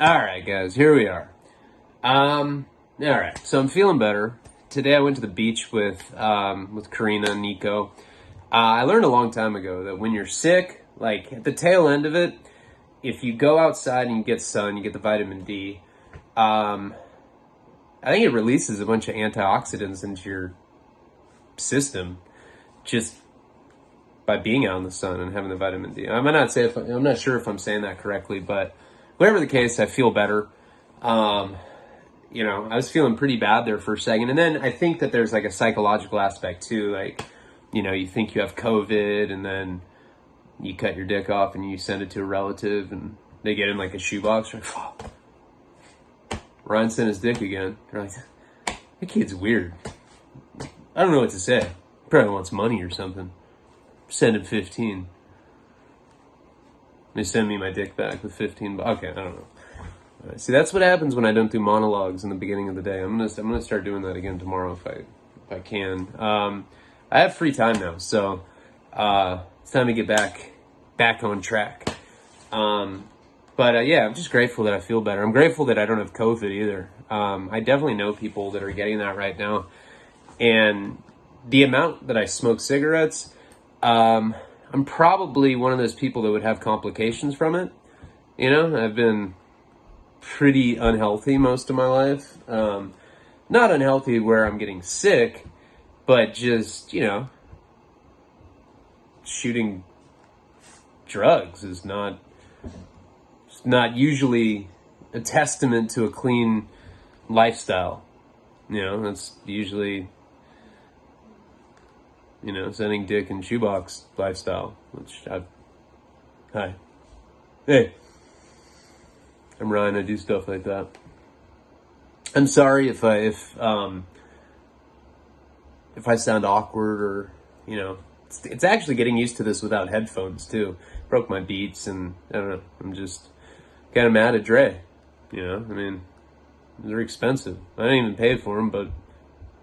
All right, guys, here we are. All right, so I'm feeling better. Today I went to the beach with Karina and Nico. I learned a long time ago that when you're sick, like at the tail end of it, if you go outside and you get sun, you get the vitamin D. I think it releases a bunch of antioxidants into your system just by being out in the sun and having the vitamin D. I'm not sure if I'm saying that correctly, but whatever the case, I feel better. I was feeling pretty bad there for a second. And then I think that there's like a psychological aspect too. Like, you think you have COVID and then you cut your dick off and you send it to a relative and they get in like a shoebox. You're like, oh, Ryan sent his dick again. They're like, that kid's weird. I don't know what to say. Probably wants money or something. Send him 15. They send me my dick back with 15. Okay, I don't know. Right, see, that's what happens when I don't do monologues in the beginning of the day. I'm gonna start doing that again tomorrow if I can. I have free time now, so it's time to get back on track. Yeah, I'm just grateful that I feel better. I'm grateful that I don't have COVID either. I definitely know people that are getting that right now, and the amount that I smoke cigarettes, I'm probably one of those people that would have complications from it. I've been pretty unhealthy most of my life. Not unhealthy where I'm getting sick, but just, shooting drugs is not usually a testament to a clean lifestyle. That's usually, sending dick in shoebox lifestyle, which hey, I'm Ryan, I do stuff like that. I'm sorry if I sound awkward or, it's actually getting used to this without headphones too. Broke my Beats and I don't know, I'm just kind of mad at Dre. They're expensive. I didn't even pay for them, but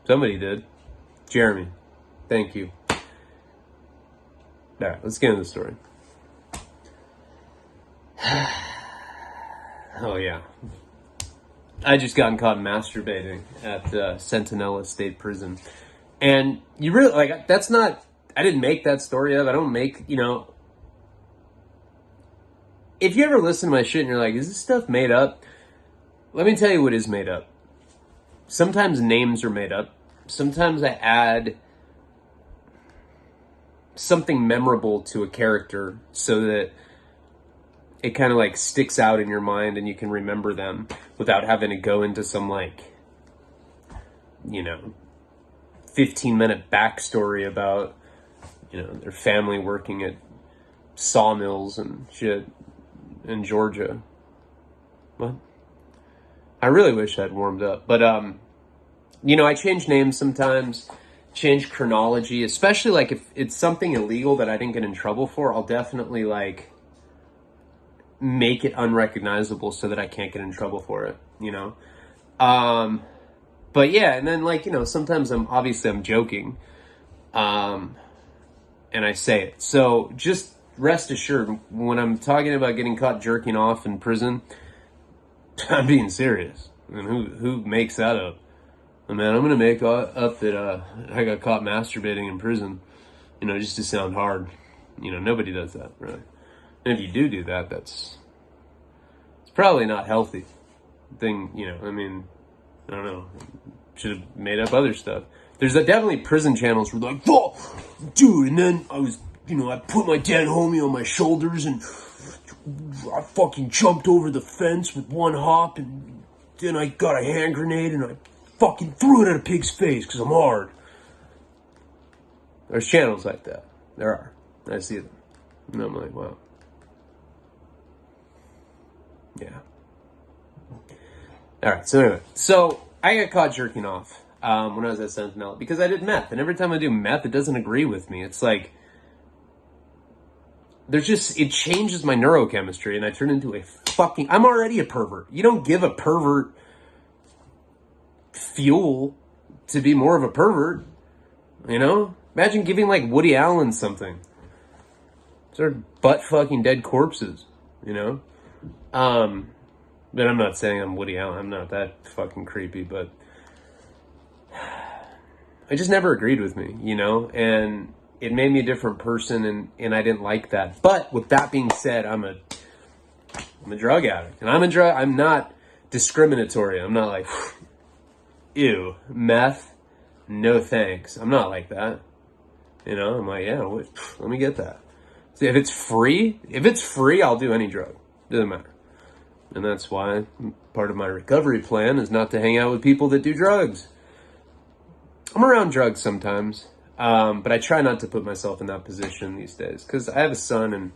somebody did. Jeremy, thank you. All right, let's get into the story. Oh yeah, I just gotten caught masturbating at Centinella State Prison, and you really that's not. I didn't make that story up. I don't make If you ever listen to my shit and you're like, is this stuff made up? Let me tell you what is made up. Sometimes names are made up. Sometimes I add something memorable to a character so that it kind of sticks out in your mind and you can remember them without having to go into some 15-minute backstory about, their family working at sawmills and shit in Georgia. What? I really wish I'd warmed up. But, I change names sometimes, change chronology, especially if it's something illegal that I didn't get in trouble for, I'll definitely make it unrecognizable so that I can't get in trouble for it, But yeah, and then sometimes I'm joking, and I say it. So just rest assured, when I'm talking about getting caught jerking off in prison, I'm being serious. Who makes that up? I'm gonna make up that I got caught masturbating in prison, just to sound hard. Nobody does that, really. And if you do that, it's probably not healthy thing, I don't know. Should have made up other stuff. There's definitely prison channels where they're oh, dude, and then I was, I put my dead homie on my shoulders and I fucking jumped over the fence with one hop and then I got a hand grenade and I fucking threw it at a pig's face because I'm hard. There's channels like that. There are. I see them. And I'm like, wow. Yeah. All right. So anyway, I got caught jerking off when I was at Centinella because I did meth, and every time I do meth, it doesn't agree with me. It's it changes my neurochemistry, and I turn into I'm already a pervert. You don't give a pervert fuel to be more of a pervert, Imagine giving Woody Allen something. They're butt fucking dead corpses, But I'm not saying I'm Woody Allen. I'm not that fucking creepy, but it just never agreed with me, you know? And it made me a different person, and I didn't like that. But with that being said, I'm a drug addict. And I'm not discriminatory. I'm not like, ew, meth, no thanks. I'm not like that. You know, I'm like, yeah, let me get that. See, if it's free, I'll do any drug. Doesn't matter. And that's why part of my recovery plan is not to hang out with people that do drugs. I'm around drugs sometimes, but I try not to put myself in that position these days because I have a son and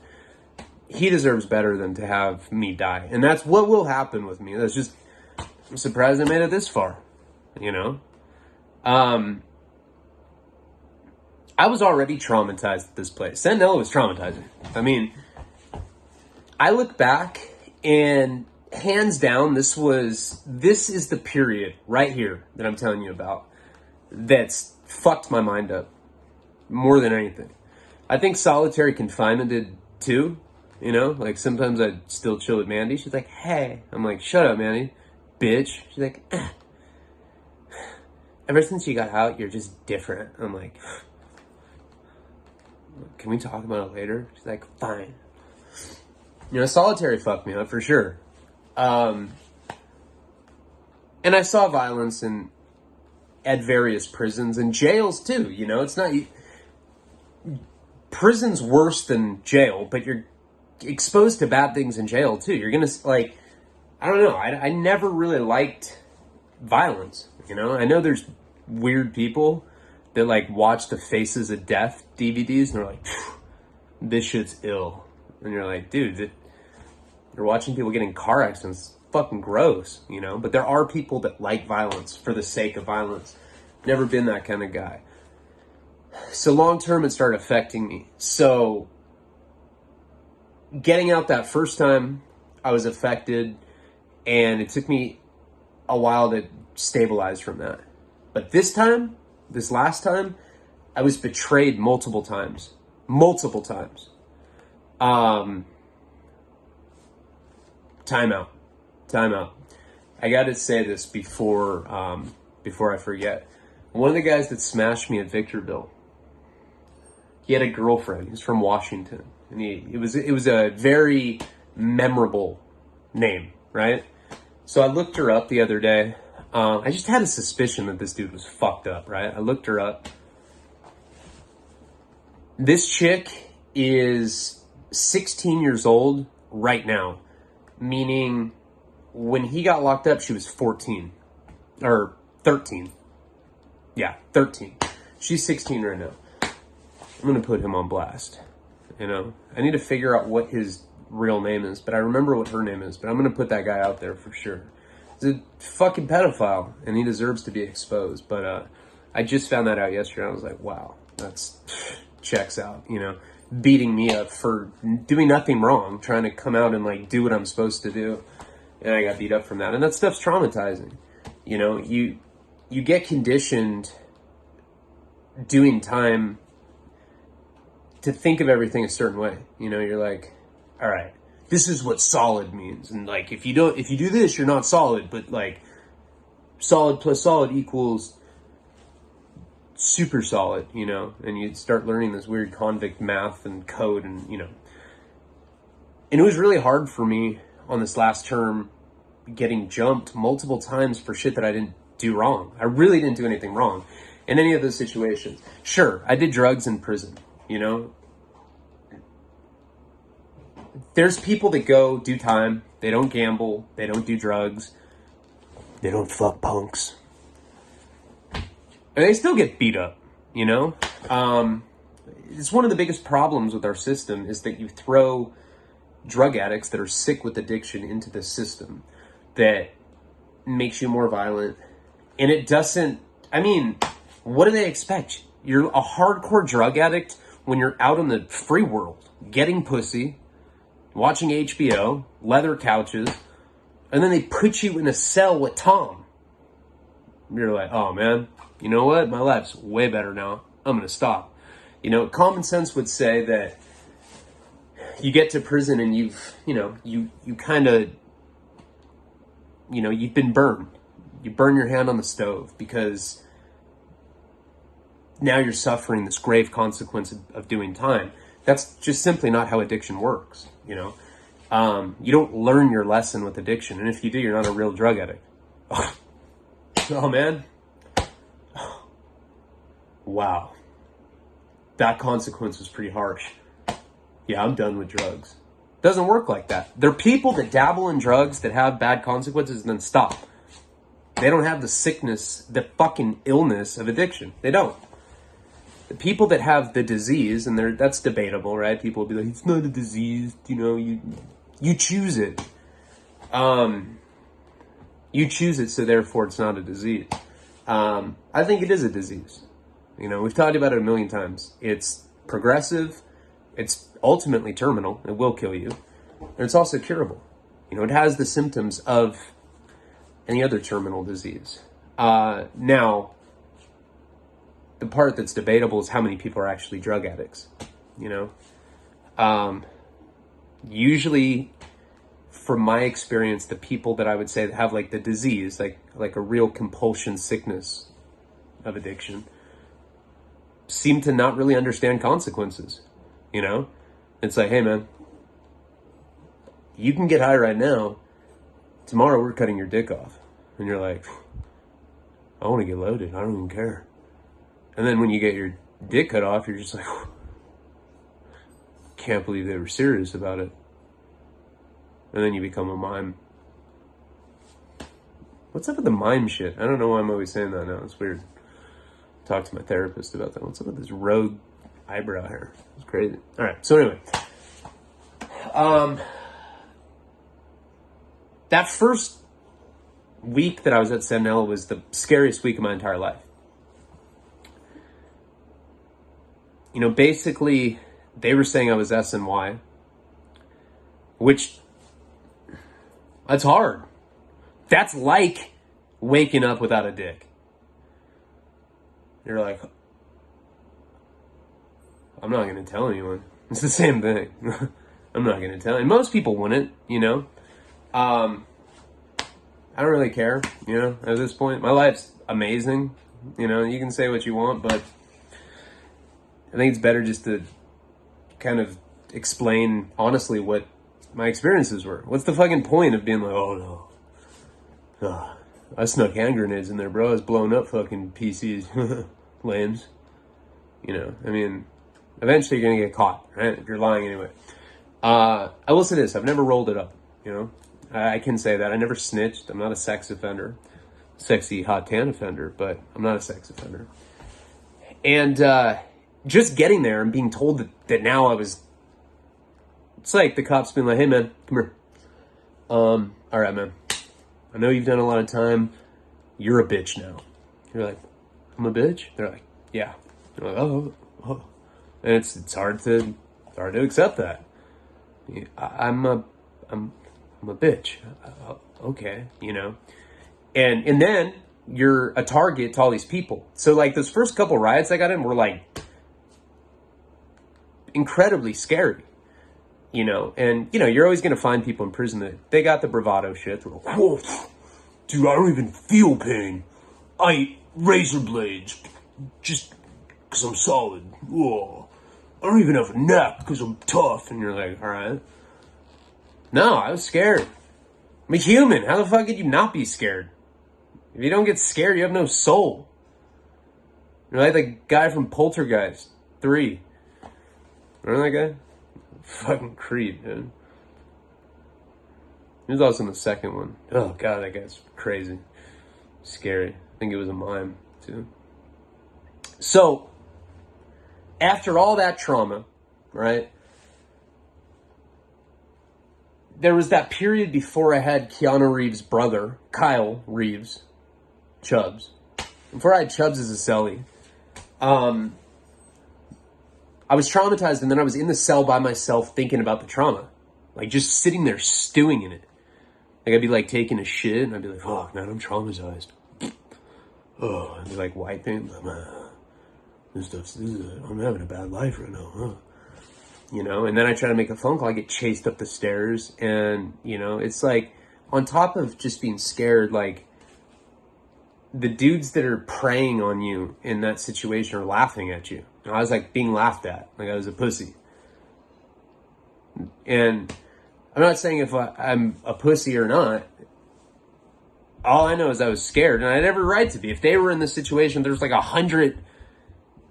he deserves better than to have me die. And that's what will happen with me. I'm surprised I made it this far, you know? I was already traumatized at this place. Centinella was traumatizing. I mean, I look back and hands down, this is the period right here that I'm telling you about that's fucked my mind up more than anything. I think solitary confinement did too. You know, like sometimes I'd still chill with Mandy. She's like, hey. I'm like, shut up, Mandy. Bitch. She's like, ever since you got out, you're just different. I'm like, can we talk about it later? She's like, fine. You know, solitary fucked me up for sure. And I saw violence at various prisons and jails too. You know, it's not, prison's worse than jail, but you're exposed to bad things in jail too. You're gonna, like, I don't know. I never really liked violence. You know, I know there's weird people that like watch the Faces of Death DVDs and they're like, this shit's ill. And you're like, dude, you're watching people get in car accidents. Fucking gross, you know? But there are people that like violence for the sake of violence. Never been that kind of guy. So long term, it started affecting me. So getting out that first time, I was affected, and it took me a while to stabilize from that. But this last time, I was betrayed multiple times. Multiple times. Time out. I got to say this before I forget. One of the guys that smashed me at Victorville, he had a girlfriend. He was from Washington, and it was a very memorable name, right? So I looked her up the other day. I just had a suspicion that this dude was fucked up, right? I looked her up. This chick is 16 years old right now, meaning when he got locked up, she was 14 or 13. Yeah, 13. She's 16 right now. I'm going to put him on blast. You know, I need to figure out what his real name is, but I remember what her name is, but I'm going to put that guy out there for sure. He's a fucking pedophile and he deserves to be exposed. But, I just found that out yesterday. I was like, wow, that's checks out, you know, beating me up for doing nothing wrong, trying to come out and like do what I'm supposed to do. And I got beat up from that. And that stuff's traumatizing. You know, you get conditioned doing time to think of everything a certain way. You know, you're like, all right, this is what solid means. And like, if you do this, you're not solid, but like solid plus solid equals super solid, you know, and you start learning this weird convict math and code and, you know, and it was really hard for me on this last term getting jumped multiple times for shit that I didn't do wrong. I really didn't do anything wrong in any of those situations. Sure, I did drugs in prison, you know. There's people that go do time, they don't gamble, they don't do drugs, they don't fuck punks. And they still get beat up, you know? It's one of the biggest problems with our system is that you throw drug addicts that are sick with addiction into the system that makes you more violent. And it doesn't, I mean, what do they expect? You're a hardcore drug addict when you're out in the free world, getting pussy, watching HBO, leather couches, and then they put you in a cell with Tom. You're like, oh man, you know what? My life's way better now. I'm going to stop. You know, common sense would say that you get to prison and you kind of you've been burned. You burn your hand on the stove because now you're suffering this grave consequence of doing time. That's just simply not how addiction works, You don't learn your lesson with addiction. And if you do, you're not a real drug addict. Oh, man. Wow. That consequence was pretty harsh. Yeah, I'm done with drugs. Doesn't work like that. There are people that dabble in drugs that have bad consequences and then stop. They don't have the sickness, the fucking illness of addiction. They don't. The people that have the disease, and that's debatable, right? People will be like, it's not a disease, you choose it. You choose it, so therefore it's not a disease. I think it is a disease. We've talked about it a million times. It's progressive. It's ultimately terminal. It will kill you. And it's also curable. It has the symptoms of any other terminal disease. Now, the part that's debatable is how many people are actually drug addicts. Usually, from my experience, the people that I would say that have like the disease, like a real compulsion sickness of addiction, seem to not really understand consequences. It's like, hey man, you can get high right now. Tomorrow we're cutting your dick off. And you're like, I want to get loaded. I don't even care. And then when you get your dick cut off, you're just like, can't believe they were serious about it. And then you become a mime. What's up with the mime shit? I don't know why I'm always saying that now. It's weird. Talk to my therapist about that. What's up with this rogue eyebrow hair? It's crazy. All right. So anyway, that first week that I was at Centinella was the scariest week of my entire life. Basically, they were saying I was SNY, which, that's hard. That's like waking up without a dick. You're like, I'm not going to tell anyone. It's the same thing. I'm not going to tell. And most people wouldn't, I don't really care, at this point. My life's amazing. You can say what you want, but I think it's better just to kind of explain honestly what my experiences were. What's the fucking point of being like, oh no, I snuck hand grenades in there, bro. I was blowing up fucking PCs. Lames. Eventually you're going to get caught, right? If you're lying anyway. I will say this. I've never rolled it up, I can say that. I never snitched. I'm not a sex offender. Sexy, hot tan offender, but I'm not a sex offender. And just getting there and being told that now it's like the cops being like, hey man, come here. All right, man. I know you've done a lot of time. You're a bitch now. You're like, I'm a bitch? They're like, yeah. They're like, oh. And it's hard to accept that. I'm a bitch. Okay, And then you're a target to all these people. So like those first couple riots I got in were like incredibly scary. And you're always going to find people in prison that they got the bravado shit. They're like, whoa, dude, I don't even feel pain. I eat razor blades just because I'm solid. Whoa. I don't even have a neck because I'm tough. And you're like, all right. No, I was scared. I'm a human. How the fuck could you not be scared? If you don't get scared, you have no soul. You're like the guy from Poltergeist 3. Remember that guy? Fucking creep, dude. He was also in the second one. Oh god, that guy's crazy. Scary. I think it was a mime, too. So, after all that trauma, right? There was that period before I had Keanu Reeves' brother, Kyle Reeves, Chubbs. Before I had Chubbs as a cellie, I was traumatized, and then I was in the cell by myself thinking about the trauma. Like, just sitting there stewing in it. Like, I'd be, like, taking a shit, and I'd be like, oh, man, I'm traumatized. Oh, I'd be, like, wiping. I'm having a bad life right now, huh? And then I try to make a phone call. I get chased up the stairs, and, it's like, on top of just being scared, like, the dudes that are preying on you in that situation are laughing at you. And I was like being laughed at, like I was a pussy. And I'm not saying if I'm a pussy or not. All I know is I was scared, and I had every right to be. If they were in this situation, there's like 100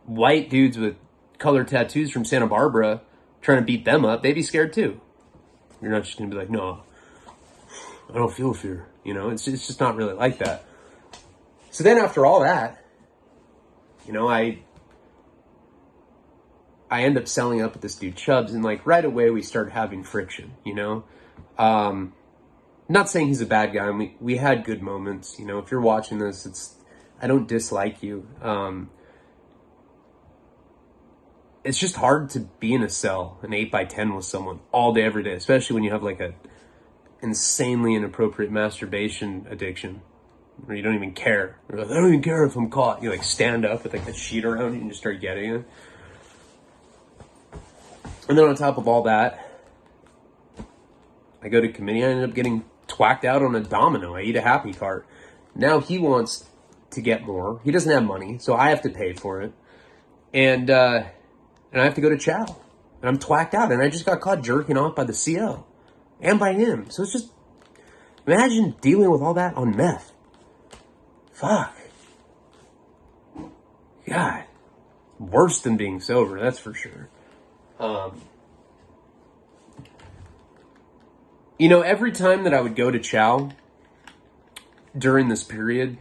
white dudes with colored tattoos from Santa Barbara trying to beat them up, they'd be scared too. You're not just gonna be like, no, I don't feel fear. You know, it's just not really like that. So then after all that, you know, I end up selling up with this dude Chubbs, and like right away we started having friction, you know. Not saying he's a bad guy, and we had good moments, you know. If you're watching this, I don't dislike you. It's just hard to be in a cell, an 8x10 with someone all day, every day, especially when you have like a insanely inappropriate masturbation addiction, where you don't even care. You're like, I don't even care if I'm caught. You like stand up with like the sheet around you and just start getting it. And then on top of all that, I go to committee. I ended up getting twacked out on a domino. I eat a Happy Cart. Now he wants to get more. He doesn't have money, so I have to pay for it. And I have to go to chow. And I'm twacked out. And I just got caught jerking off by the CO. And by him. So it's just, imagine dealing with all that on meth. Fuck. God. Worse than being sober, that's for sure. You know, every time that I would go to chow during this period,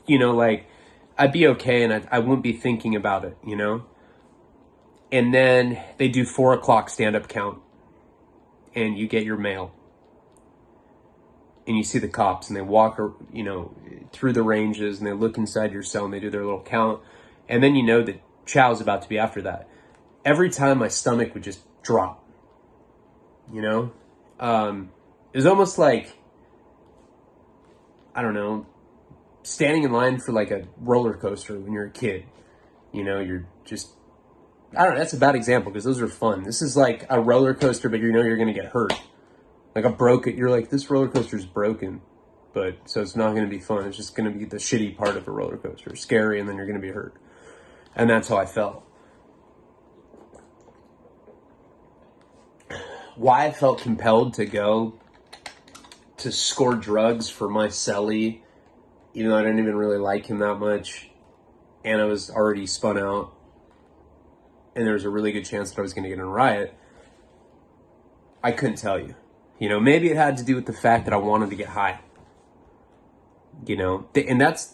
you know, like, I'd be okay and I wouldn't be thinking about it, you know? And then they do 4 o'clock stand-up count and you get your mail. And you see the cops and they walk, you know, through the ranges and they look inside your cell and they do their little count. And then you know that chow's about to be after that. Every time my stomach would just drop. You know, it was almost like, I don't know, standing in line for like a roller coaster when you're a kid. You know, you're just, I don't know, that's a bad example because those are fun. This is like a roller coaster, but you know you're going to get hurt. Like you're like, this roller coaster is broken, but so it's not going to be fun. It's just going to be the shitty part of a roller coaster. Scary, and then you're going to be hurt. And that's how I felt. Why I felt compelled to go to score drugs for my cellie, even though I didn't even really like him that much, and I was already spun out, and there was a really good chance that I was going to get in a riot, I couldn't tell you. You know, maybe it had to do with the fact that I wanted to get high. You know, and that's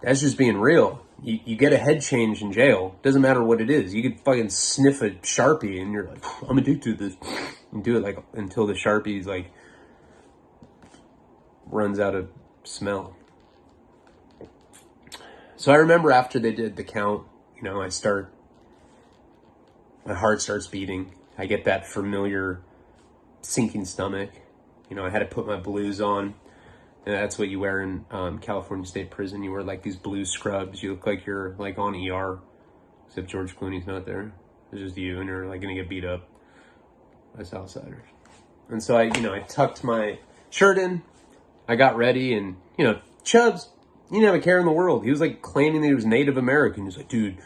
just being real. You get a head change in jail. Doesn't matter what it is. You could fucking sniff a Sharpie and you're like, I'm addicted to this. And do it like until the Sharpie's like runs out of smell. So I remember after they did the count, you know, my heart starts beating. I get that familiar sinking stomach. You know, I had to put my blues on. And that's what you wear in California State Prison. You wear like these blue scrubs. You look like you're like on ER, except George Clooney's not there. It's just you, and you're like gonna get beat up by Southsiders. And so I tucked my shirt in. I got ready, and you know, Chubbs, he didn't have a care in the world. He was like claiming that he was Native American. He's like, dude,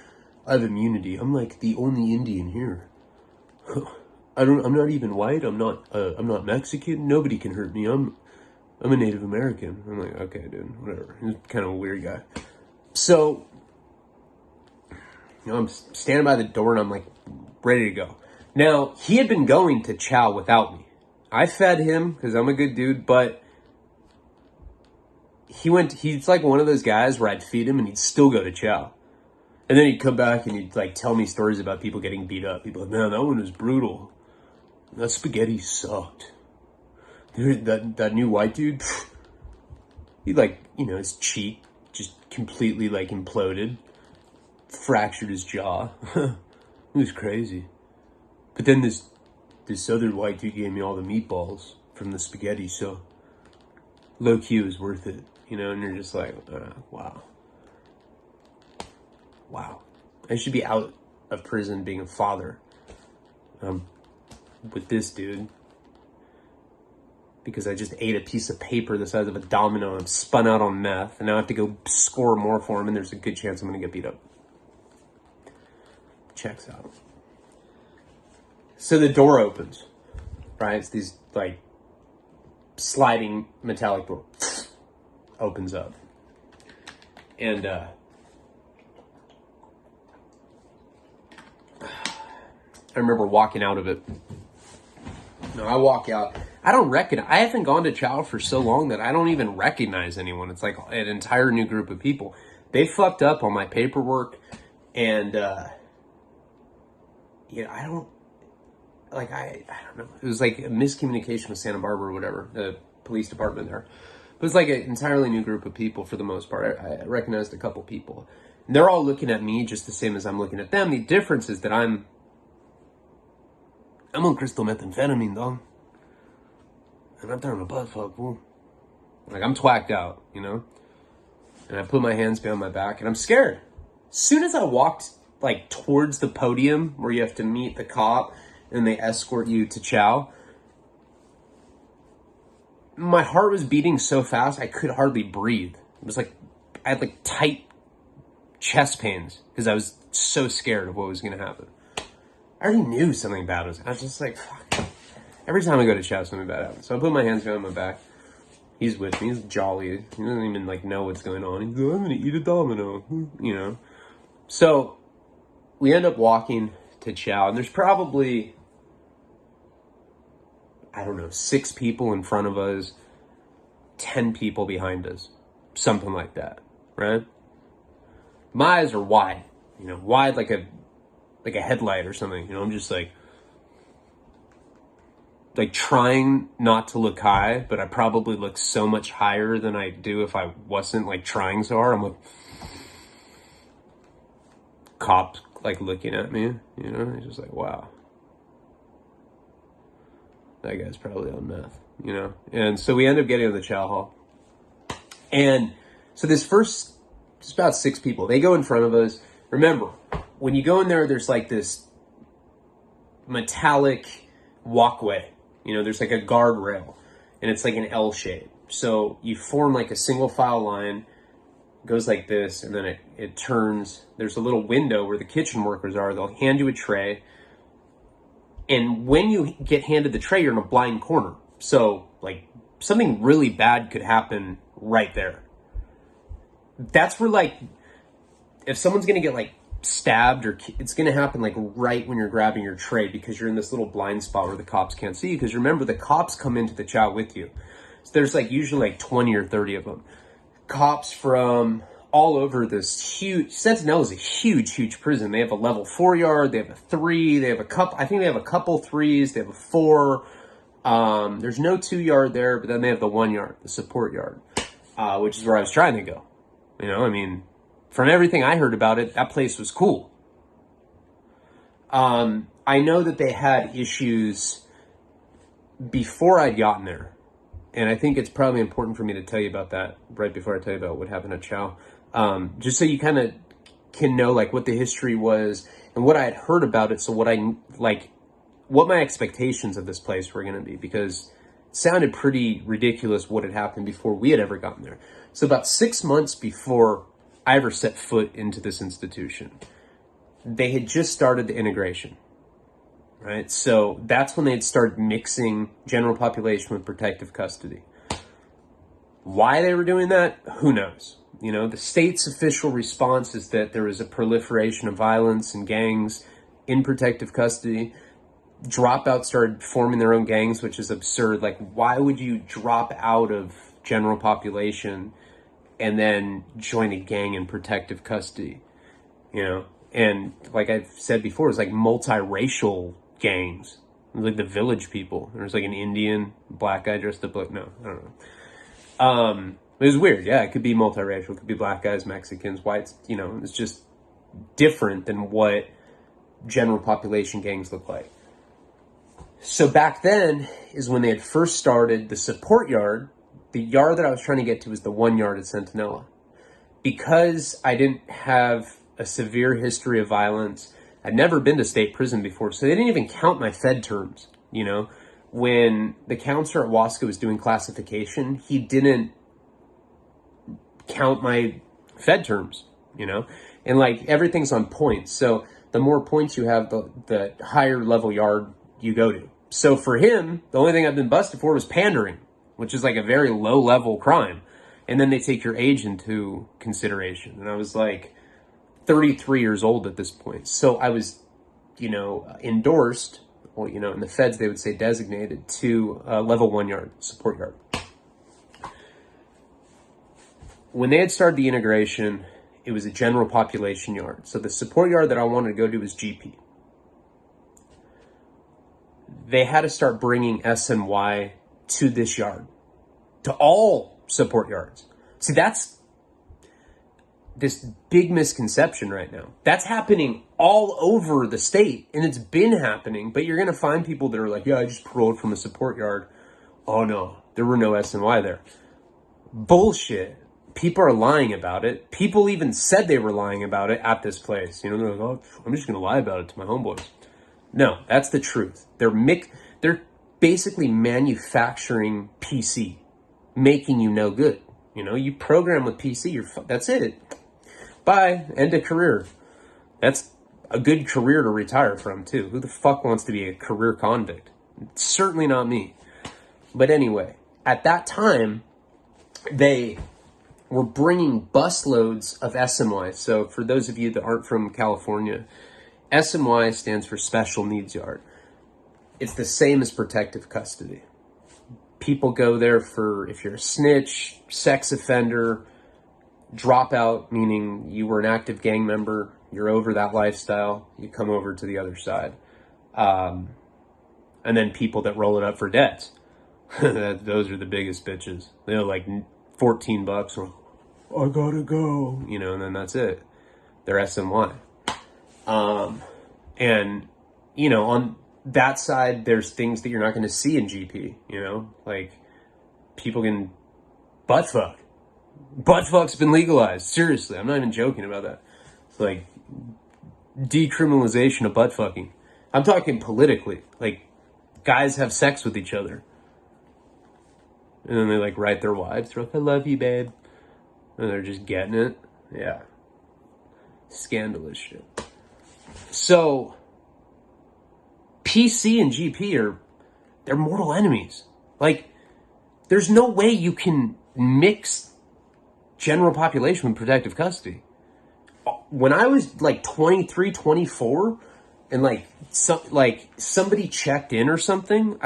I have immunity. I'm like the only Indian here. I'm not even white. I'm not Mexican. Nobody can hurt me. I'm a Native American. I'm like, okay, dude, whatever. He's kind of a weird guy. So, you know, I'm standing by the door and I'm like ready to go. Now, he had been going to chow without me. I fed him because I'm a good dude, but he's like one of those guys where I'd feed him and he'd still go to chow. And then he'd come back and he'd like tell me stories about people getting beat up. He'd be like, man, that one was brutal. That spaghetti sucked. Dude, that new white dude, he like, you know, his cheek just completely like imploded, fractured his jaw. It was crazy. But then this other white dude gave me all the meatballs from the spaghetti, so low key was worth it, you know. And you're just like, wow, I should be out of prison being a father. I'm with this dude because I just ate a piece of paper the size of a domino and spun out on meth, and now I have to go score more for him, and there's a good chance I'm going to get beat up. Checks out. So the door opens, right? It's these, like, sliding metallic door. Opens up. And, I remember walking out of it. No, I walk out. I haven't gone to chow for so long that I don't even recognize anyone. It's like an entire new group of people. They fucked up on my paperwork, and, yeah, I don't know. It was like a miscommunication with Santa Barbara or whatever, the police department there. It was like an entirely new group of people for the most part. I recognized a couple people. And they're all looking at me just the same as I'm looking at them. The difference is that I'm on crystal methamphetamine, dog. And I'm turning a butt fuck, fool. Like, I'm twacked out, you know? And I put my hands behind my back, and I'm scared. As soon as I walked, like, towards the podium where you have to meet the cop and they escort you to chow, my heart was beating so fast I could hardly breathe. It was like, I had, like, tight chest pains because I was so scared of what was going to happen. I already knew something bad was. I was just like, fuck. Every time I go to chow, something bad happens. So I put my hands behind my back. He's with me. He's jolly. He doesn't even, like, know what's going on. He's like, I'm going to eat a domino, you know. So we end up walking to chow, and there's probably, I don't know, 6 people in front of us, 10 people behind us, something like that, right? My eyes are wide, you know, wide like a headlight or something, you know. I'm just like trying not to look high, but I probably look so much higher than I do if I wasn't, like, trying so hard. I'm like, cops, like, looking at me, you know. He's just like, wow, that guy's probably on meth, you know. And so we end up getting to the chow hall, and so it's about 6 people. They go in front of us. Remember, when you go in there, there's like this metallic walkway. You know, there's like a guardrail, and it's like an L shape. So you form like a single file line, goes like this, and then it turns. There's a little window where the kitchen workers are. They'll hand you a tray, and when you get handed the tray, you're in a blind corner. So, like, something really bad could happen right there. That's where, like, if someone's going to get, like, stabbed, or it's going to happen, like, right when you're grabbing your tray, because you're in this little blind spot where the cops can't see you. Because remember, the cops come into the chow with you. So there's, like, usually, like, 20 or 30 of them. Cops from all over this huge, Centinella is a huge prison. They have a level 4 yard, they have a 3, they have a couple, I think they have a couple 3s, they have a 4. There's no 2 yard there, but then they have the 1 yard, the support yard, which is where I was trying to go. You know, I mean, from everything I heard about it, that place was cool. I know that they had issues before I'd gotten there. And I think it's probably important for me to tell you about that right before I tell you about what happened at chow. Just so you kind of can know, like, what the history was and what I had heard about it. So what my expectations of this place were going to be, because it sounded pretty ridiculous what had happened before we had ever gotten there. So about 6 months before I ever set foot into this institution, they had just started the integration, right? So that's when they had started mixing general population with protective custody. Why they were doing that, who knows? You know, the state's official response is that there was a proliferation of violence and gangs in protective custody. Dropouts started forming their own gangs, which is absurd. Like, why would you drop out of general population and then join a gang in protective custody? You know, and like I've said before, it's like multiracial gangs. It was like the Village People. There's like an Indian, black guy dressed up like, no, I don't know. It was weird. Yeah, it could be multiracial. It could be black guys, Mexicans, whites. You know, it's just different than what general population gangs look like. So back then is when they had first started the support yard. The yard that I was trying to get to was the 1 yard at Centinella. Because I didn't have a severe history of violence, I'd never been to state prison before, so they didn't even count my Fed terms. you know? When the counselor at Wasco was doing classification, he didn't count my Fed terms, you know? And like everything's on points. So the more points you have, the higher level yard you go to. So for him, the only thing I've been busted for was pandering, which is like a very low level crime. And then they take your age into consideration. And I was like 33 years old at this point. So I was, you know, endorsed, well, you know, in the feds, they would say designated to level 1 yard, support yard. When they had started the integration, it was a general population yard. So the support yard that I wanted to go to was GP. They had to start bringing SNY to this yard, to all support yards. See, that's this big misconception right now. That's happening all over the state, and it's been happening, but you're going to find people that are like, yeah, I just paroled from a support yard. Oh no, there were no SNY there. Bullshit. People are lying about it. People even said they were lying about it at this place. You know, they're like, oh, I'm just going to lie about it to my homeboys. No, that's the truth. They're basically manufacturing PC, making you no good. You know, you program with PC, that's it. Bye, end of career. That's a good career to retire from, too. Who the fuck wants to be a career convict? Certainly not me. But anyway, at that time, they were bringing busloads of SMY. So for those of you that aren't from California, SMY stands for Special Needs Yard. It's the same as protective custody. People go there for, if you're a snitch, sex offender, dropout, meaning you were an active gang member, you're over that lifestyle, you come over to the other side. And then people that roll it up for debts. Those are the biggest bitches. They're like $14. Or, I gotta go, you know, and then that's it. They're SMY. And, you know, on that side, there's things that you're not going to see in GP, you know, like people can butt fuck. Butt fuck's been legalized. Seriously, I'm not even joking about that. It's like decriminalization of butt fucking. I'm talking politically. Like guys have sex with each other. And then they like write their wives. They're like, I love you, babe. And they're just getting it. Yeah. Scandalous shit. So PC and GP they're mortal enemies. Like, there's no way you can mix general population with protective custody. When I was like 23, 24, and like somebody checked in or something,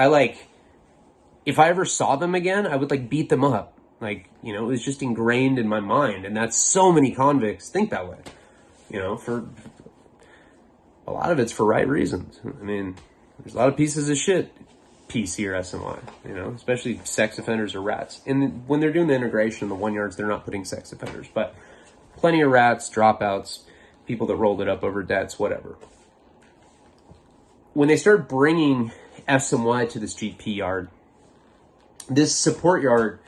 if I ever saw them again, I would like beat them up. Like, you know, it was just ingrained in my mind. And that's so many convicts think that way. You know, for a lot of it's for right reasons. I mean, there's a lot of pieces of shit, PC or SMY, you know, especially sex offenders or rats. And when they're doing the integration in the 1 yards, they're not putting sex offenders, but plenty of rats, dropouts, people that rolled it up over debts, whatever. When they started bringing SMY to this GP yard, this support yard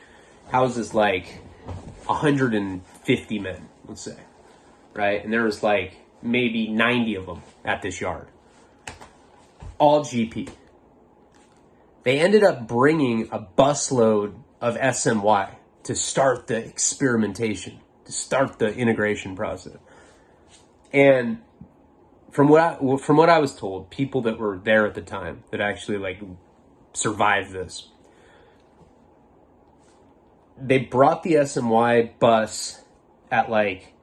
houses like 150 men, let's say, right? And there was like maybe 90 of them at this yard. All GP. They ended up bringing a busload of SMY to start the experimentation, to start the integration process. And from what I was told, people that were there at the time that actually like survived this, they brought the SMY bus at like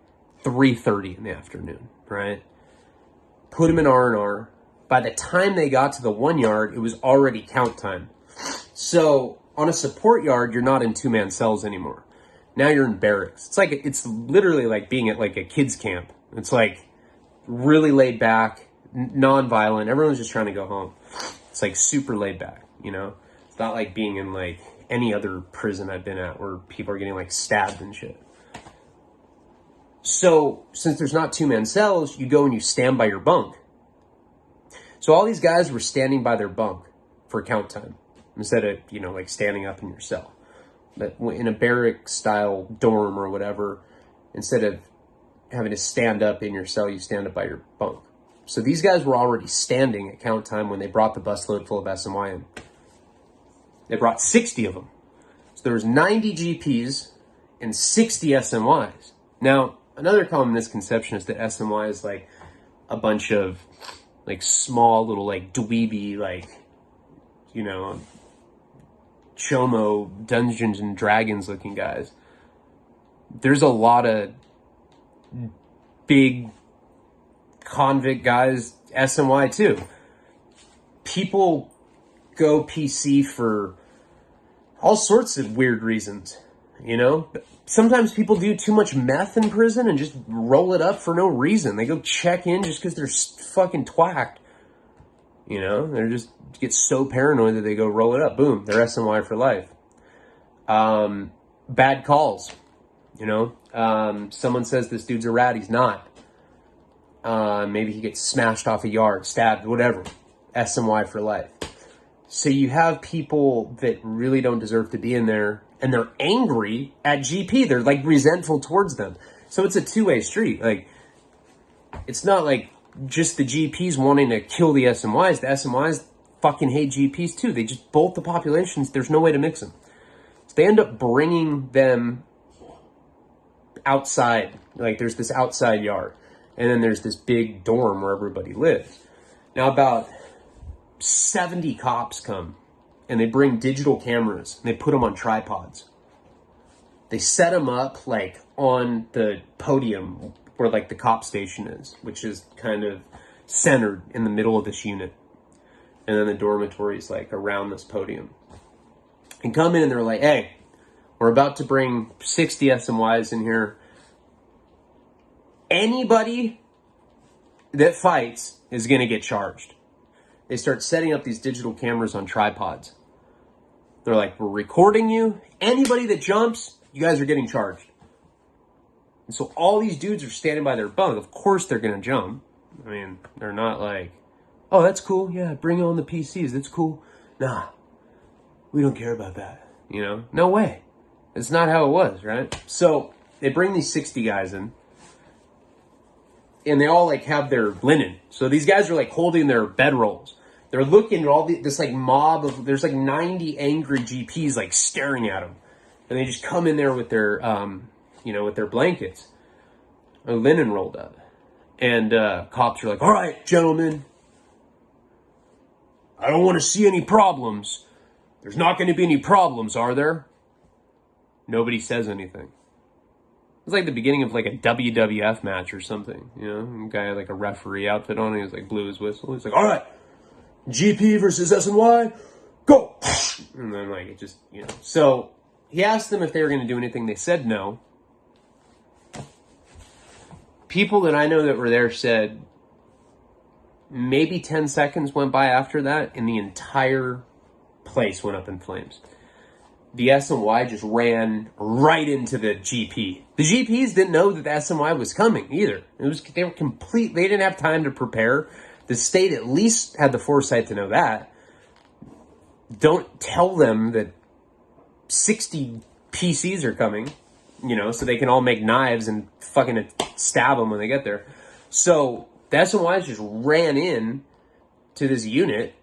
3:30 in the afternoon, right? Put them in R&R. By the time they got to the 1 yard, it was already count time. So on a support yard, you're not in 2-man cells anymore. Now you're in barracks. It's literally like being at like a kids camp. It's like really laid back, non-violent. Everyone's just trying to go home. It's like super laid back, you know? It's not like being in like any other prison I've been at where people are getting like stabbed and shit. So since there's not 2-man cells, you go and you stand by your bunk. So all these guys were standing by their bunk for count time instead of, you know, like standing up in your cell. But in a barrack style dorm or whatever, instead of having to stand up in your cell, you stand up by your bunk. So these guys were already standing at count time when they brought the busload full of SMY in. They brought 60 of them. So there was 90 GPs and 60 SMYs. Now, another common misconception is that SMY is like a bunch of like small little like dweeby, like, you know, Chomo Dungeons and Dragons looking guys. There's a lot of big convict guys, SMY too. People go PC for all sorts of weird reasons, you know? Sometimes people do too much meth in prison and just roll it up for no reason. They go check in just because they're fucking twacked. You know, they're just get so paranoid that they go roll it up. Boom, they're SMY for life. Bad calls, you know. Someone says this dude's a rat, he's not. Maybe he gets smashed off a yard, stabbed, whatever. SMY for life. So you have people that really don't deserve to be in there, and they're angry at GP. They're like resentful towards them. So it's a two-way street. Like, it's not like just the GPs wanting to kill the SMYs. The SMYs fucking hate GPs too. They just, both the populations, there's no way to mix them. So they end up bringing them outside. Like, there's this outside yard. And then there's this big dorm where everybody lives. Now, about 70 cops come, and they bring digital cameras, and they put them on tripods. They set them up, like, on the podium where, like, the cop station is, which is kind of centered in the middle of this unit. And then the dormitory is, like, around this podium. And come in, and they're like, hey, we're about to bring 60 SMYs in here. Anybody that fights is going to get charged. They start setting up these digital cameras on tripods. They're like, we're recording you. Anybody that jumps, you guys are getting charged. And so all these dudes are standing by their bunk. Of course they're going to jump. I mean, they're not like, oh, that's cool. Yeah, bring on the PCs. That's cool. Nah, we don't care about that. You know, no way. It's not how it was, right? So they bring these 60 guys in. And they all like have their linen. So these guys are like holding their bedrolls. They're looking at all this like mob of, there's like 90 angry GPs like staring at them. And they just come in there with their, you know, with their blankets, a linen rolled up. And cops are like, all right, gentlemen, I don't want to see any problems. There's not going to be any problems, are there? Nobody says anything. It's like the beginning of like a WWF match or something, you know? A guy had like a referee outfit on, and he was like blew his whistle. He's like, all right, GP versus SNY, go! And then like it just, you know. So he asked them if they were going to do anything. They said no. People that I know that were there said maybe 10 seconds went by after that, and the entire place went up in flames. The SNY just ran right into the GP. The GPs didn't know that the SNY was coming either. They were complete. They didn't have time to prepare. The state at least had the foresight to know that. Don't tell them that 60 PCs are coming, you know, so they can all make knives and fucking stab them when they get there. So the SNYs just ran in to this unit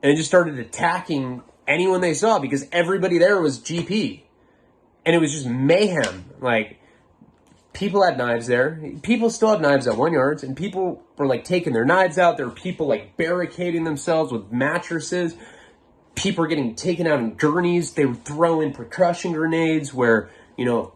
and just started attacking anyone they saw, because everybody there was GP. And it was just mayhem. Like, people had knives there. People still have knives at 1 yard, and people were like taking their knives out. There were people like barricading themselves with mattresses. People were getting taken out in gurneys. They would throw in percussion grenades where, you know,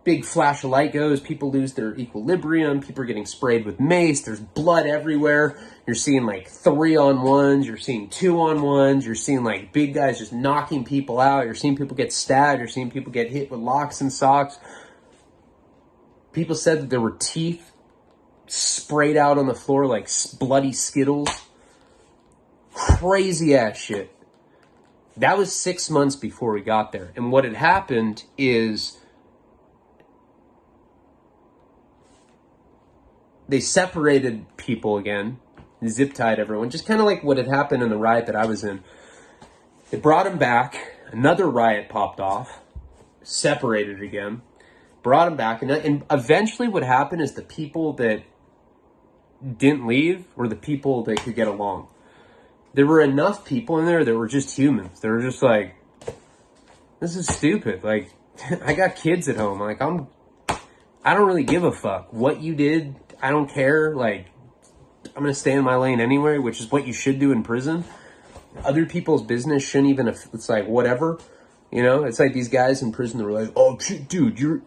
big flash of light goes, people lose their equilibrium, people are getting sprayed with mace, there's blood everywhere. You're seeing like 3-on-1s, you're seeing 2-on-1s, you're seeing like big guys just knocking people out, you're seeing people get stabbed, you're seeing people get hit with locks and socks. People said that there were teeth sprayed out on the floor like bloody Skittles. Crazy ass shit. That was 6 months before we got there. And what had happened is they separated people again, zip-tied everyone, just kind of like what had happened in the riot that I was in. They brought him back. Another riot popped off, separated again, brought him back. And eventually what happened is the people that didn't leave were the people that could get along. There were enough people in there that were just humans. They were just like, this is stupid. Like, I got kids at home. Like, I don't really give a fuck what you did. I don't care. Like, I'm going to stay in my lane anyway, which is what you should do in prison. Other people's business shouldn't even, it's like, whatever. You know, it's like these guys in prison that were like, oh, dude, you're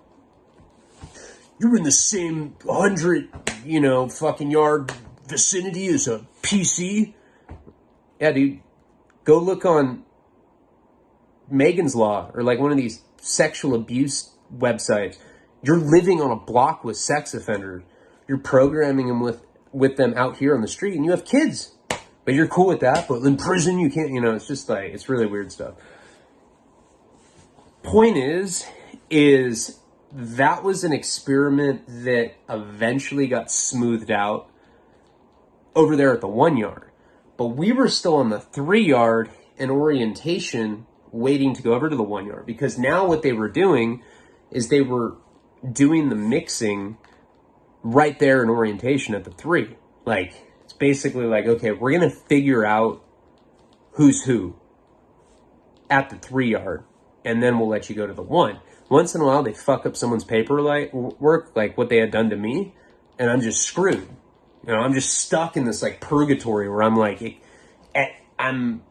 in the same 100, fucking yard vicinity as a PC. Yeah, dude, go look on Megan's Law or like one of these sexual abuse websites. You're living on a block with sex offenders. You're programming them with them out here on the street, and you have kids. But you're cool with that. But in prison, you can't, it's just like, it's really weird stuff. Point is that was an experiment that eventually got smoothed out over there at the 1 yard. But we were still on the 3 yard in orientation waiting to go over to the 1 yard, because now what they were doing is they were doing the mixing right there in orientation at the 3. Like, it's basically like, okay, we're going to figure out who's who at the 3 yard, and then we'll let you go to the 1. Once in a while, they fuck up someone's paperwork, like what they had done to me, and I'm just screwed. I'm just stuck in this like purgatory where I'm like, I'm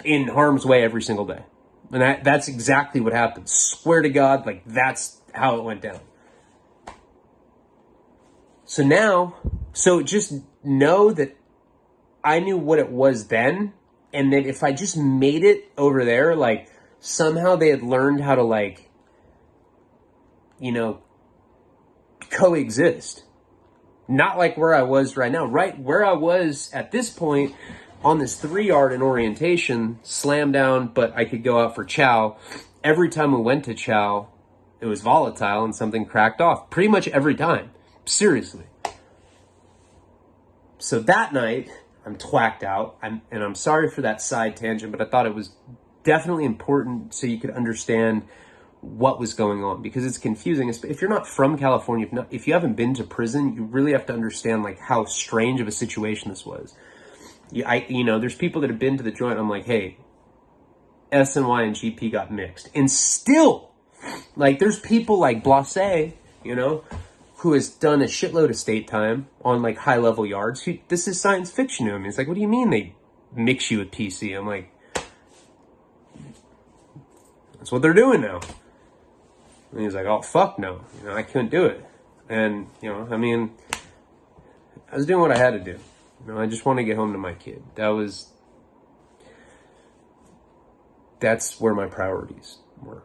in harm's way every single day. And that's exactly what happened. Swear to God, like that's how it went down. So just know that I knew what it was then, and that if I just made it over there, like somehow they had learned how to like, coexist. Not like where I was right now. Right where I was at this point on this 3 yard in orientation, slam down, but I could go out for chow. Every time we went to chow, it was volatile and something cracked off. Pretty much every time. Seriously. So that night, I'm twacked out. And I'm sorry for that side tangent, but I thought it was definitely important so you could understand what was going on, because it's confusing. If you're not from California, if you haven't been to prison, you really have to understand like how strange of a situation this was. There's people that have been to the joint. I'm like, hey, SNY and GP got mixed, and still, like, there's people like Blase, who has done a shitload of state time on like high level yards. This is science fiction to him. He's like, what do you mean they mix you with PC? I'm like, that's what they're doing now. And he's like, oh, fuck no. I couldn't do it. And, I was doing what I had to do. I just want to get home to my kid. That's where my priorities were.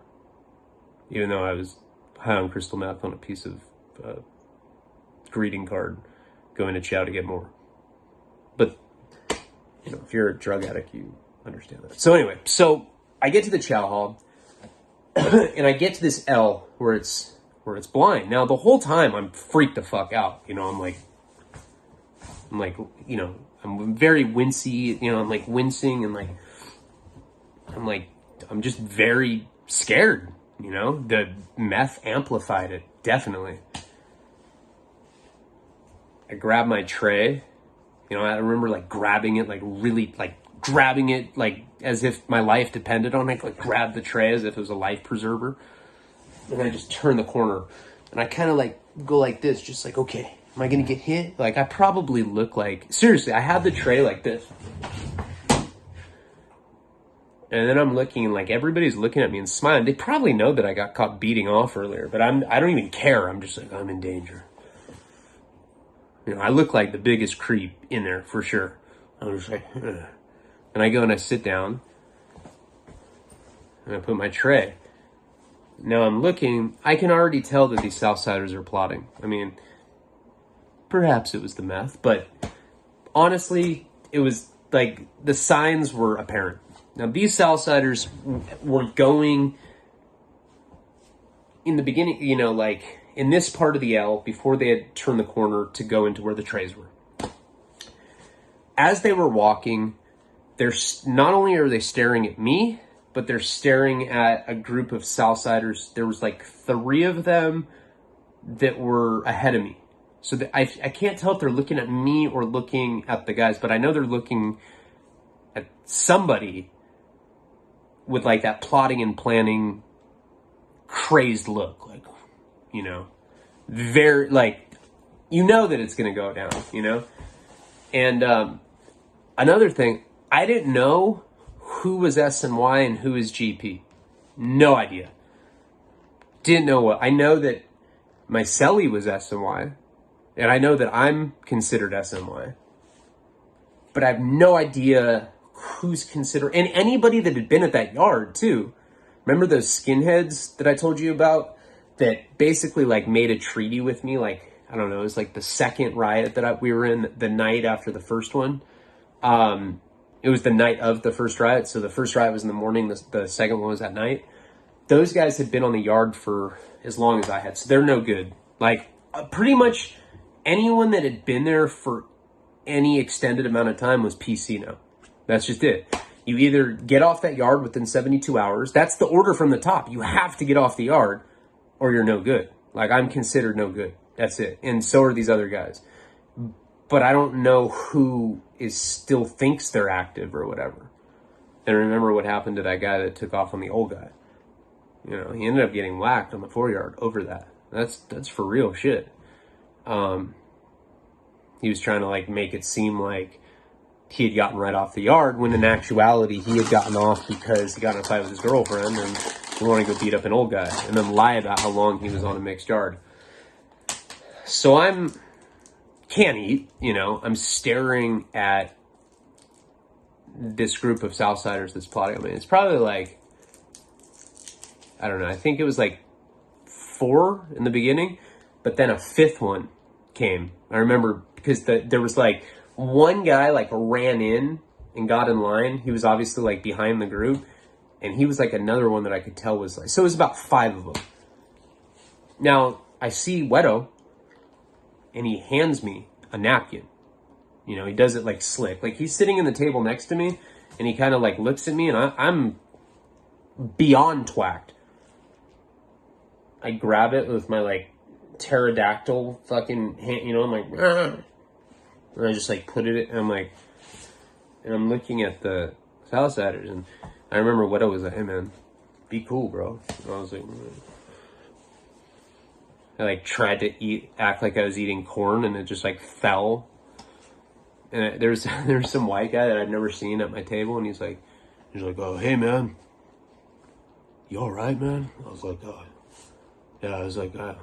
Even though I was high on crystal meth on a piece of greeting card going to chow to get more. But, if you're a drug addict, you understand that. So anyway, I get to the chow hall. And I get to this L where it's blind. Now the whole time I'm freaked the fuck out. I'm very wincy. I'm like wincing and I'm just very scared. The meth amplified it, definitely. I grab my tray. I remember like grabbing it, like really like grabbing it like as if my life depended on it, like grab the tray as if it was a life preserver. And I just turn the corner and I kind of like go like this, just like, okay, am I going to get hit? Like I probably look like, seriously, I have the tray like this. And then I'm looking and like everybody's looking at me and smiling. They probably know that I got caught beating off earlier, but I don't even care. I'm just like, I'm in danger. I look like the biggest creep in there for sure. I'm just like, ugh. And I go and I sit down and I put my tray. Now I'm looking, I can already tell that these Southsiders are plotting. Perhaps it was the meth, but honestly, it was like the signs were apparent. Now these Southsiders were going in the beginning, like in this part of the L before they had turned the corner to go into where the trays were. As they were walking, not only are they staring at me, but they're staring at a group of Southsiders. There was like 3 of them that were ahead of me. So I can't tell if they're looking at me or looking at the guys, but I know they're looking at somebody with like that plotting and planning crazed look, like, you know, very like, you know that it's going to go down, you know? And another thing, I didn't know who was SNY and who was GP. No idea. Didn't know what. I know that my celly was SNY, and I know that I'm considered SNY. But I have no idea who's considered, and anybody that had been at that yard too. Remember those skinheads that I told you about that basically like made a treaty with me? Like, I don't know, it was like the second riot that we were in the night after the first one. It was the night of the first riot. So the first riot was in the morning. The second one was at night. Those guys had been on the yard for as long as I had. So they're no good. Like pretty much anyone that had been there for any extended amount of time was PC now. That's just it. You either get off that yard within 72 hours. That's the order from the top. You have to get off the yard or you're no good. Like I'm considered no good. That's it. And so are these other guys. But I don't know who still thinks they're active or whatever. And remember what happened to that guy that took off on the old guy. You know, he ended up getting whacked on the 4-yard over that. That's for real shit. He was trying to like make it seem like he had gotten right off the yard when in actuality he had gotten off because he got in a fight with his girlfriend and he wanted to go beat up an old guy and then lie about how long he was on a mixed yard. So can't eat, you know, I'm staring at this group of Southsiders that's plotting on me. It's probably like, I don't know, I think it was like 4 in the beginning, but then a 5th one came. I remember because there was like one guy like ran in and got in line. He was obviously like behind the group, and he was like another one that I could tell was like, so it was about 5 of them. Now I see Wedo, and he hands me a napkin. You know, he does it like slick. Like he's sitting in the table next to me, and he kind of like looks at me, and I'm beyond twacked. I grab it with my like pterodactyl fucking hand, you know, I'm like, Argh! And I just like put it, and I'm like, and I'm looking at the Southsiders, and I remember what I was like, hey man, be cool, bro. And I was like, I like tried to act like I was eating corn, and it just like fell. And there's some white guy that I'd never seen at my table, and he's like, oh, hey man, you all right, man? I was like, oh, yeah. I was like, I'm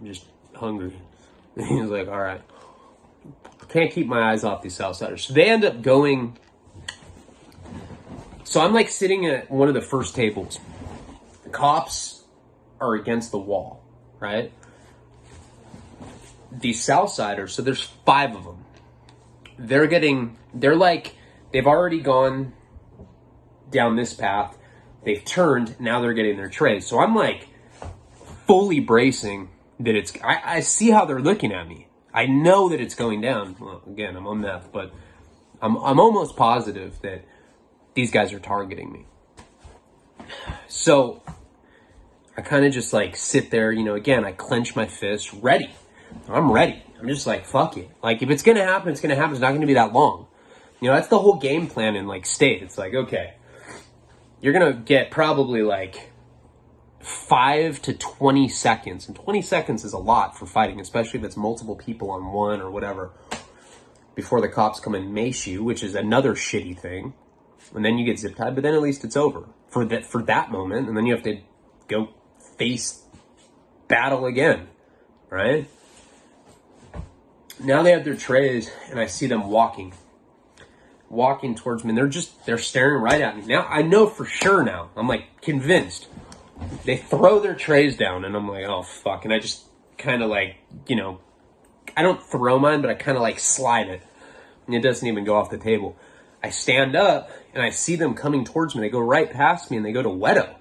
just hungry. And he was like, all right. Can't keep my eyes off these Southsiders. So they end up going. So I'm like sitting at one of the first tables. The cops are against the wall, right? These Southsiders, so there's 5 of them. They've already gone down this path. They've turned, now they're getting their trays. So I'm like fully bracing that I see how they're looking at me. I know that it's going down. Well, again, I'm on meth, but I'm almost positive that these guys are targeting me. So I kind of just like sit there, you know, again, I clench my fist, ready. I'm ready. I'm just like, fuck it. Like, if it's going to happen, it's going to happen. It's not going to be that long. You know, that's the whole game plan in like state. It's like, okay, you're going to get probably like 5 to 20 seconds. And 20 seconds is a lot for fighting, especially if it's multiple people on one or whatever, before the cops come and mace you, which is another shitty thing. And then you get zip tied, but then at least it's over for that moment. And then you have to go face battle again, right? Now they have their trays, and I see them walking towards me, and they're staring right at me. Now I know for sure now. I'm like convinced. They throw their trays down, and I'm like, oh fuck. And I just kind of like, you know, I don't throw mine, but I kind of like slide it, and it doesn't even go off the table. I stand up, and I see them coming towards me. They go right past me, and they go to Wedo.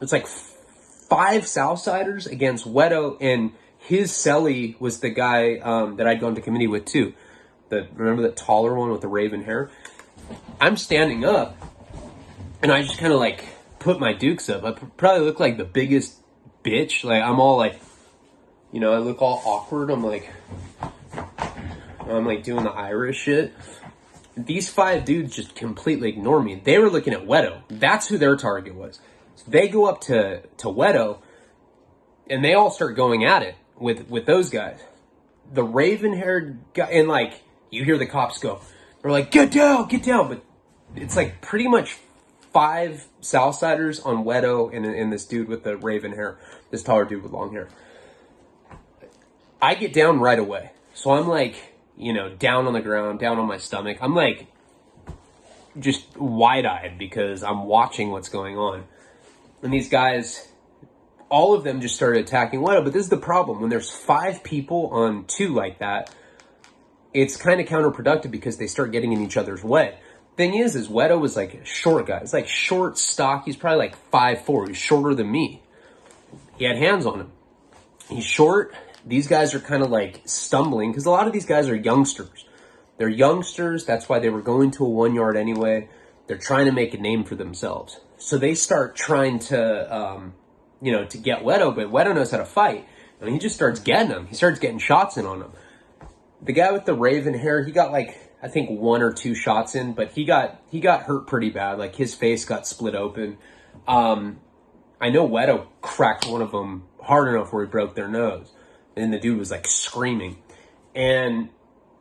It's like 5 Southsiders against Wedo, and his celly was the guy that I'd gone to committee with too. Remember that taller one with the raven hair? I'm standing up, and I just kind of like put my dukes up. I probably look like the biggest bitch. Like I'm all like, You know, I look all awkward. I'm like doing the Irish shit. These 5 dudes just completely ignore me. They were looking at Wedo. That's who their target was. So they go up to Wedo, and they all start going at it with those guys. The raven-haired guy, and like, you hear the cops go, they're like, get down. But it's like pretty much 5 Southsiders on Wedo and this dude with the raven hair, this taller dude with long hair. I get down right away. So I'm like, you know, down on the ground, down on my stomach. I'm like just wide-eyed because I'm watching what's going on. And these guys, all of them just started attacking Wedo. But this is the problem. When there's 5 people on 2 like that, it's kind of counterproductive because they start getting in each other's way. Thing is Wedo was like a short guy. He's like short, stock. He's probably like 5'4". He's shorter than me. He had hands on him. He's short. These guys are kind of like stumbling because a lot of these guys are youngsters. They're youngsters. That's why they were going to a 1 yard anyway. They're trying to make a name for themselves. So they start trying to, to get Wedo, but Wedo knows how to fight. And he just starts getting them. He starts getting shots in on them. The guy with the raven hair, he got like, I think 1 or 2 shots in, but he got hurt pretty bad. Like his face got split open. I know Wedo cracked one of them hard enough where he broke their nose. And the dude was like screaming. And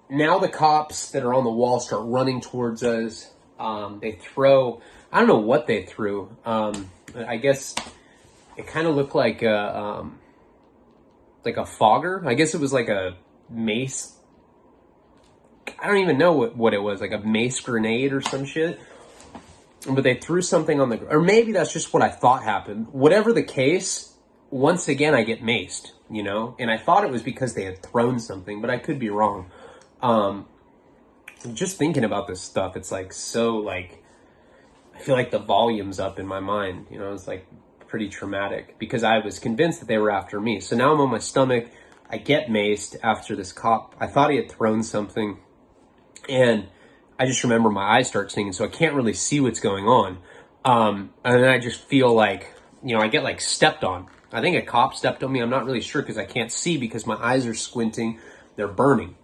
now the cops that are on the wall start running towards us. They throw, I don't know what they threw. I guess it kind of looked like a fogger. I guess it was like a mace. I don't even know what it was, like a mace grenade or some shit. But they threw something on the, or maybe that's just what I thought happened. Whatever the case, once again, I get maced, you know? And I thought it was because they had thrown something, but I could be wrong. Just thinking about this stuff, it's like, so like, I feel like the volume's up in my mind, you know? It's like pretty traumatic because I was convinced that they were after me. So now I'm on my stomach. I get maced after this cop. I thought he had thrown something. And I just remember my eyes start stinging, so I can't really see what's going on. And then I just feel like, you know, I get like stepped on. I think a cop stepped on me. I'm not really sure because I can't see because my eyes are squinting. They're burning.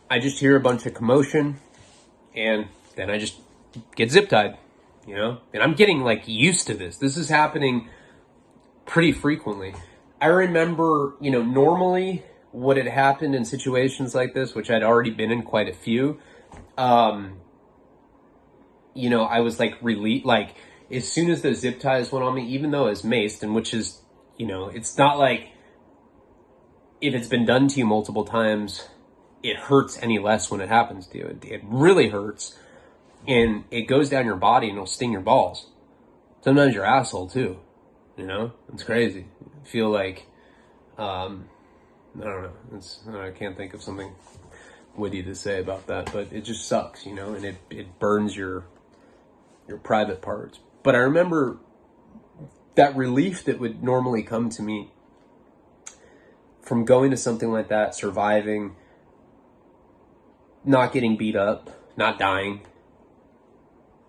I just hear a bunch of commotion, and then I just get zip tied, you know? And I'm getting like used to this. This is happening pretty frequently. I remember, you know, normally what had happened in situations like this, which I'd already been in quite a few, you know, I was like relieved, like as soon as those zip ties went on me, even though I was maced, and which is, you know, it's not like if it's been done to you multiple times, it hurts any less when it happens to you. It really hurts, and it goes down your body and it'll sting your balls. Sometimes your asshole too, you know, it's crazy. I feel like, I don't know. I can't think of something witty to say about that, but it just sucks, you know, and it burns your private parts. But I remember that relief that would normally come to me from going to something like that, surviving, not getting beat up, not dying.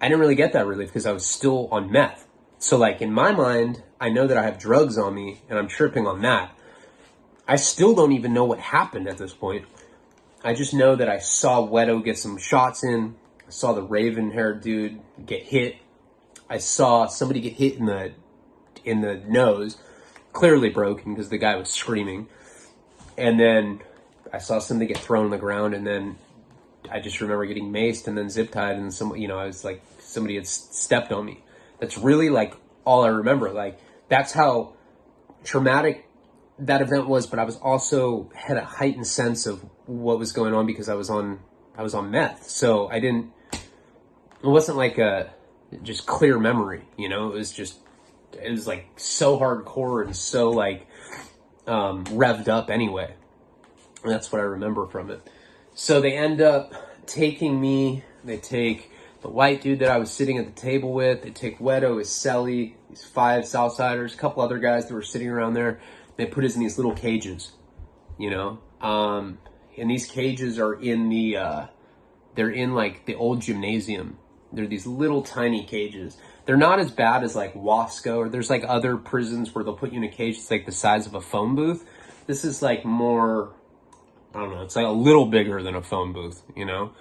I didn't really get that relief because I was still on meth. So like in my mind, I know that I have drugs on me and I'm tripping on that. I still don't even know what happened at this point. I just know that I saw Wedo get some shots in. I saw the raven-haired dude get hit. I saw somebody get hit in the nose, clearly broken because the guy was screaming. And then I saw somebody get thrown on the ground, and then I just remember getting maced and then zip tied, and I was like, somebody had stepped on me. That's really like all I remember. Like that's how traumatic that event was, but I was also had a heightened sense of what was going on because I was on meth. So it wasn't like a just clear memory, you know, it was like so hardcore and so like, revved up anyway. And that's what I remember from it. So they end up taking me, they take the white dude that I was sitting at the table with, they take Wedo, his celly, these 5 Southsiders, a couple other guys that were sitting around there. They put us in these little cages, you know, and these cages are in they're in like the old gymnasium They're these little tiny cages. They're not as bad as like Wasco, or there's like other prisons where they'll put you in a cage that's like the size of a phone booth. This is like more, I don't know, it's like a little bigger than a phone booth, you know?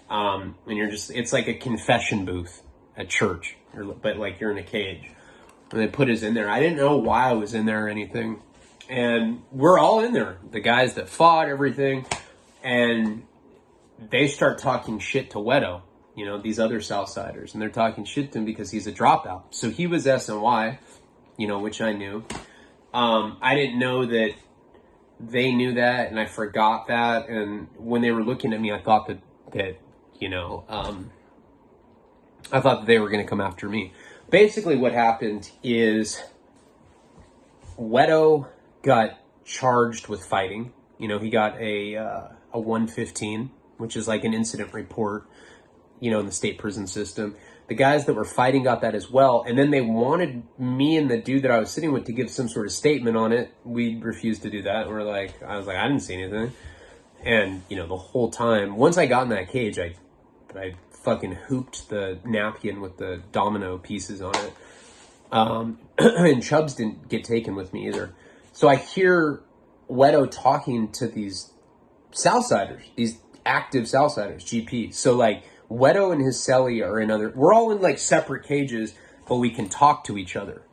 And it's like a confession booth at church, but like you're in a cage. And they put us in there. I didn't know why I was in there or anything. And we're all in there, the guys that fought, everything. And they start talking shit to Wedo, you know, these other Southsiders. And they're talking shit to him because he's a dropout. So he was SNY, you know, which I knew. I didn't know that they knew that, and I forgot that. And when they were looking at me, I thought that you know, I thought that they were going to come after me. Basically what happened is Wedo got charged with fighting. You know, he got a 115, which is like an incident report, you know, in the state prison system. The guys that were fighting got that as well. And then they wanted me and the dude that I was sitting with to give some sort of statement on it. We refused to do that. I was like, I didn't see anything. And, you know, the whole time, once I got in that cage, I fucking hooped the napkin with the domino pieces on it. And Chubbs didn't get taken with me either. So I hear Wedo talking to these Southsiders, these active Southsiders, GP. So like Wedo and his cellie are in we're all in like separate cages, but we can talk to each other.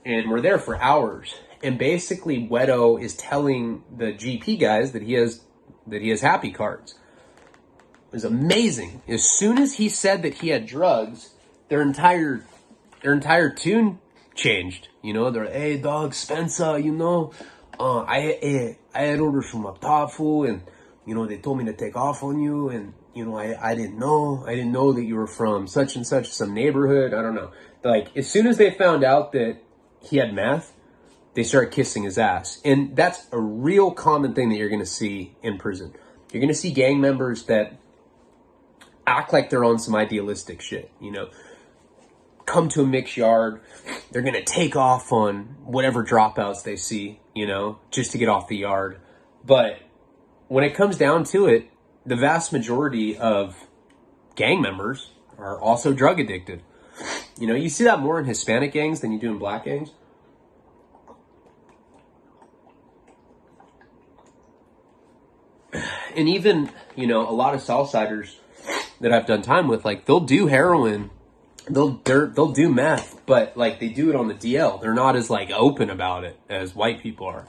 And we're there for hours. And basically Wedo is telling the GP guys that he has happy cards. It was amazing. As soon as he said that he had drugs, their entire tune changed. You know, they're, hey dog, Spencer, you know, I had orders from up top, fool, and you know, they told me to take off on you, and you know, I didn't know that you were from such and such, some neighborhood. I don't know. Like, as soon as they found out that he had meth, they started kissing his ass. And that's a real common thing that you're going to see in prison. You're going to see gang members that act like they're on some idealistic shit, you know, come to a mixed yard. They're going to take off on whatever dropouts they see, you know, just to get off the yard. But when it comes down to it, the vast majority of gang members are also drug addicted. You know, you see that more in Hispanic gangs than you do in black gangs. And even, you know, a lot of Southsiders that I've done time with, like, they'll do heroin, they'll do meth, but like they do it on the DL. They're not as like open about it as white people are.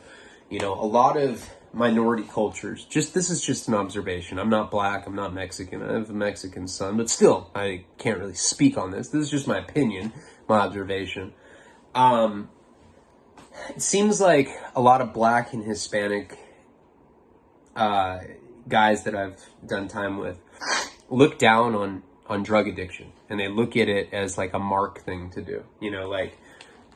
You know, a lot of minority cultures, this is just an observation. I'm not black, I'm not Mexican, I have a Mexican son, but still, I can't really speak on this. This is just my opinion, my observation. It seems like a lot of black and Hispanic guys that I've done time with look down on drug addiction, and they look at it as like a mark thing to do. You know, like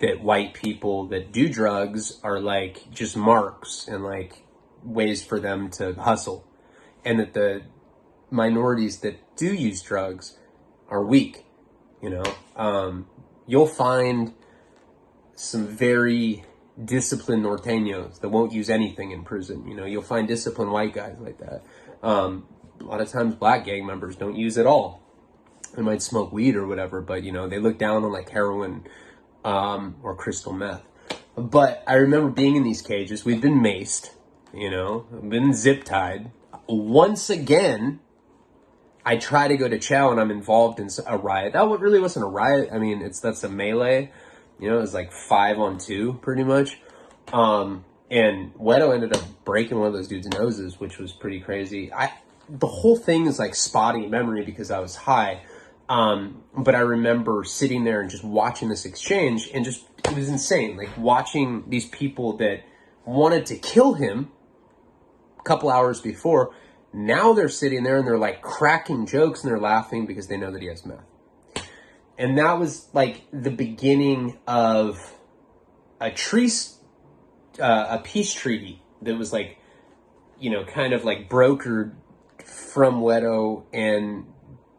that white people that do drugs are like just marks and like ways for them to hustle, and that the minorities that do use drugs are weak. You know, you'll find some very disciplined norteños that won't use anything in prison. You know, you'll find disciplined white guys like that. A lot of times black gang members don't use at all. They might smoke weed or whatever, but you know, they look down on like heroin, or crystal meth. But I remember being in these cages. We've been maced, you know, been zip tied. Once again, I try to go to chow and I'm involved in a riot. That really wasn't a riot. I mean, that's a melee. You know, it was like 5-on-2 pretty much. And Wedo ended up breaking one of those dudes' noses, which was pretty crazy. The whole thing is like spotty memory because I was high. But I remember sitting there and just watching this exchange, and just, it was insane. Like watching these people that wanted to kill him a couple hours before, now they're sitting there and they're like cracking jokes and they're laughing because they know that he has meth. And that was like the beginning of a peace treaty that was like, you know, kind of like brokered from Wedo and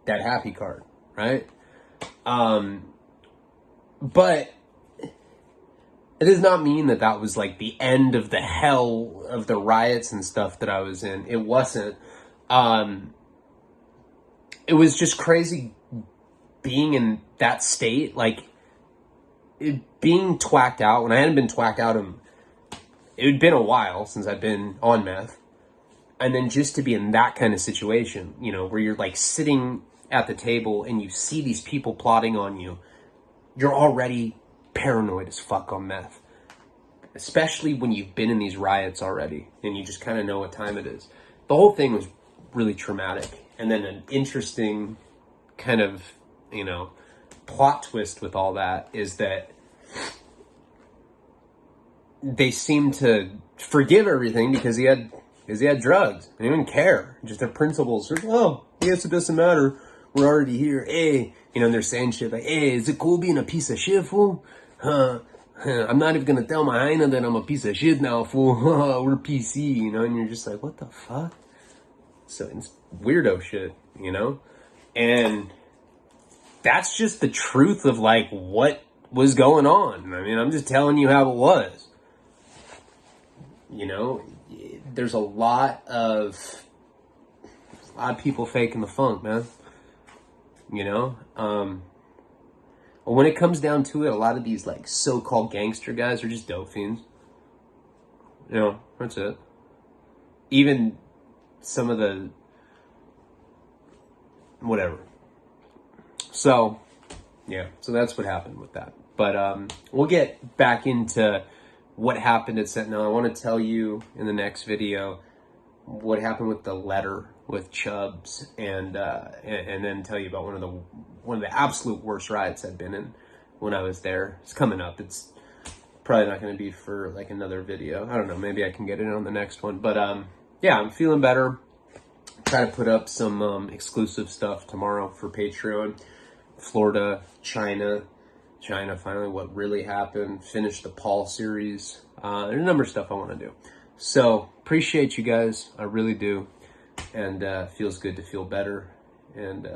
that happy card, right? But it does not mean that that was like the end of the hell of the riots and stuff that I was in. It wasn't. It was just crazy being in that state, like being twacked out, when I hadn't been twacked out, it had been a while since I'd been on meth. And then just to be in that kind of situation, you know, where you're like sitting at the table and you see these people plotting on you, you're already paranoid as fuck on meth. Especially when you've been in these riots already and you just kind of know what time it is. The whole thing was really traumatic. And then an interesting kind of, you know, plot twist with all that is that they seem to forgive everything because he had drugs. They didn't care. Just their principles. Oh, I guess it doesn't matter. We're already here. Hey, you know, and they're saying shit like, hey, is it cool being a piece of shit, fool? I'm not even gonna tell my hyena that I'm a piece of shit now, fool. We're PC, you know, and you're just like, what the fuck? So it's weirdo shit, you know? And that's just the truth of like what was going on. I mean, I'm just telling you how it was. You know, there's a lot of people faking the funk, man. You know? When it comes down to it, a lot of these like so-called gangster guys are just dope fiends. You know, that's it. Even some of the whatever. So, yeah. So that's what happened with that. But we'll get back into what happened at Centinella. I want to tell you in the next video what happened with the letter with Chubbs, and then tell you about one of the absolute worst riots I've been in when I was there. It's coming up. It's probably not going to be for like another video. I don't know. Maybe I can get it on the next one. But yeah, I'm feeling better. Try to put up some exclusive stuff tomorrow for Patreon. Florida, China finally, what really happened. Finish the Paul series. There's a number of stuff I want to do. So appreciate you guys. I really do. And feels good to feel better. And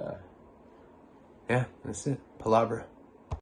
yeah, that's it. Palabra.